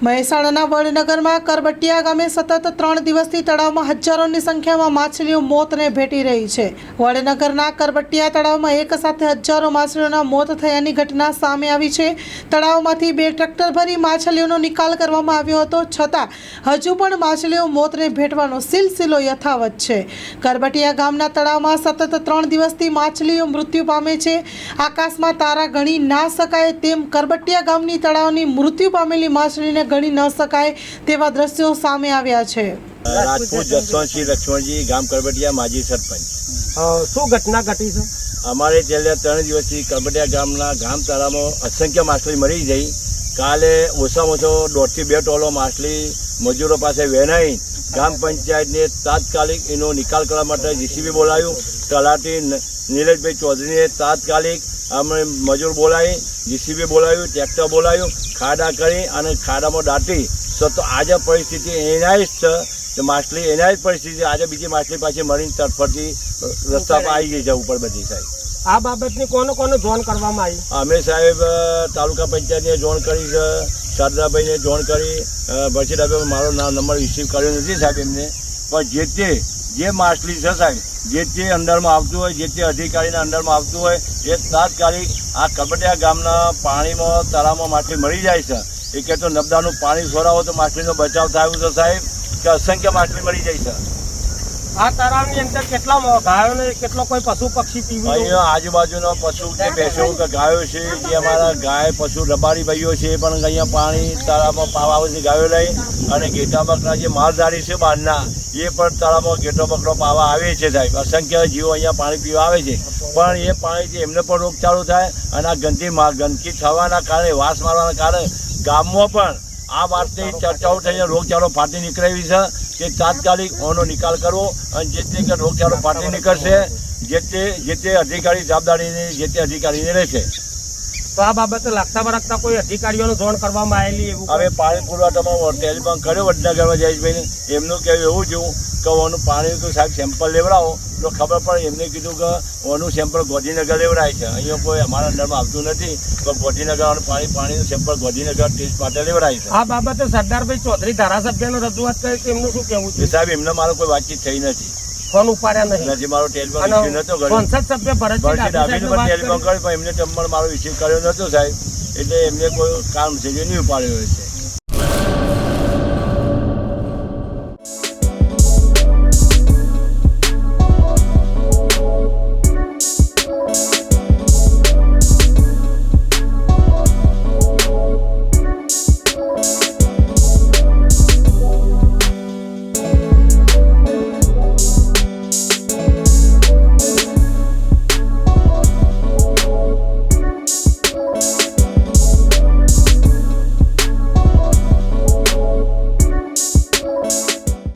મહેસાણાના વડનગરમાં કરબટિયા ગામે સતત 3 દિવસથી તળાવમાં હજારોની સંખ્યામાં માછલીઓ મોતને ભેટી રહી છે। વડનગરના કરબટિયા તળાવમાં એક સાથે હજારો માછલીઓના મોત થયાની ઘટના સામે આવી છે। તળાવમાંથી 2 ટ્રેક્ટર ભરી માછલીઓનો નિકાલ કરવામાં આવ્યો હતો, છતાં હજુ પણ માછલીઓ મોતને ભેટવાનો સિલસિલો યથાવત છે। કરબટિયા ગામના તળાવમાં સતત 3 દિવસથી માછલીઓ મૃત્યુ પામે છે। આકાશમાં તારા ગણી ના શકાય તેમ કરબટિયા ગામની તળાવની મૃત્યુ પામેલી માછલીને ગણી ન શકાય તેવા દ્રશ્યો સામે આવ્યા છે। રાજપૂત જસવંતસિંહ લક્ષ્મણજી, ગામ કરબટિયા, માજી સરપંચ। શું ઘટના ઘટી છે? અમારે છેલ્લા 3 દિવસથી કરબટિયા ગામના ગામ તળાવમાં અસંખ્ય માછલી મરી ગઈ। કાલે ઓછામાં ઓછો 1.5 થી 2 ટોલો માછલી મજૂરો પાસે વેનાઈ ગામ પંચાયતને તાત્કાલિક એનો નિકાલ કરવા માટે જીસીબી બોલાવ્યું। તલાટી નીરજભાઈ ચૌધરીને તાત્કાલિક અમે મજૂર બોલાવી, જીસીબી બોલાવ્યું, ટ્રેક્ટર બોલાવ્યું, ખાડા કરી અને ખાડામાં દાટી તો આજે પરિસ્થિતિ એના જ છે। માછલી એના જ પરિસ્થિતિ આજે બીજી માછલી પાછી મરીને તરફરથી રસ્તા પર આવી ગઈ છે ઉપર બધી સાહેબ। આ બાબતની કોને જોણ કરવામાં આવી? અમે સાહેબ તાલુકા પંચાયતને જોણ કરી છે, શારદાભાઈને જોણ કરી, બચીરાભાઈ મારો નંબર રિસીવ કર્યો નથી સાહેબ એમને, પણ જે માછલી છે સાહેબ, જે તે અંદરમાં આવતું હોય, જે તે અધિકારીના અંદરમાં આવતું હોય એ તાત્કાલિક આ કરબટિયા ગામના પાણીમાં તળાવમાં માછલી મરી જાય છે। એ કે તો નબદાનું પાણી છોડાવો તો માછલીનો બચાવ થાય છે સાહેબ, કે અસંખ્ય માછલી મરી જાય છે। આ તળાવની અંદર કેટલા ગાયોને કેટલો કોઈ પશુ પક્ષી પીવી? અહીંયા આજુબાજુનો પશુ કે ભેંસો કે ગાયો છે, જે અમારા ગાય પશુ રબારી ભાઈઓ છે એ પણ અહીંયા પાણી તળાવમાં પાવા આવે છે ગાયો લઈ, અને ઘેટા બકરા જે માલધારી છે બહારના એ પણ તળાવમાં ઘેટો બકરો પાવા આવે છે સાહેબ। અસંખ્ય જીવો અહીંયા પાણી પીવા આવે છે, પણ એ પાણીથી એમને પણ રોગચાળો થાય અને આ ગંદકી થવાના કારણે, વાસ મારવાના કારણે ગામમાં પણ આ વાતની ચર્ચાઓ થઈને રોગચાળો ફાટી નીકળેલી છે કે તાત્કાલિક ઓનો નિકાલ કરવો, અને જે તે રોગચાળો ફાટી નીકળશે જે તે અધિકારી જવાબદારીની જે તે અધિકારીને રહેશે। તો આ બાબતે લાગતા વળગતા કોઈ અધિકારીઓને જોણ કરવામાં આવેલી? એવું હવે પાણી પુરવઠામાં ટેલિફોન કર્યો વડનગરમાં જયેશભાઈને, એમનું કહેવું એવું થયું કે ઓનું પાણી તો સાહેબ સેમ્પલ લેવડાવો તો ખબર પડે। એમને કીધું કે ઓનું સેમ્પલ ગાંધીનગર લેવડાય છે, અહીંયા કોઈ અમારા અંદરમાં આવતું નથી, તો ગાંધીનગર પાણીનું સેમ્પલ ગાંધીનગર ટેસ્ટ માટે લેવડાય છે। આ બાબતે સરદારભાઈ ચૌધરી ધારાસભ્યને રજૂઆત કરી તો એમનું શું કહેવું છે? સાહેબ એમને મારો કોઈ વાતચીત થઈ નથી, ફોન ઉપાડ્યા નથી, મારો ટેલિફોન રિસીવ નતો કર્યો। સંસદ સભ્ય ભરતજી ડાભીને પણ ટેલિફોન કર્યો પણ એમને નંબર મારો રિસીવ કર્યો નતો સાહેબ, એટલે એમને કોઈ કામ છે જે નહીં ઉપાડ્યો છે।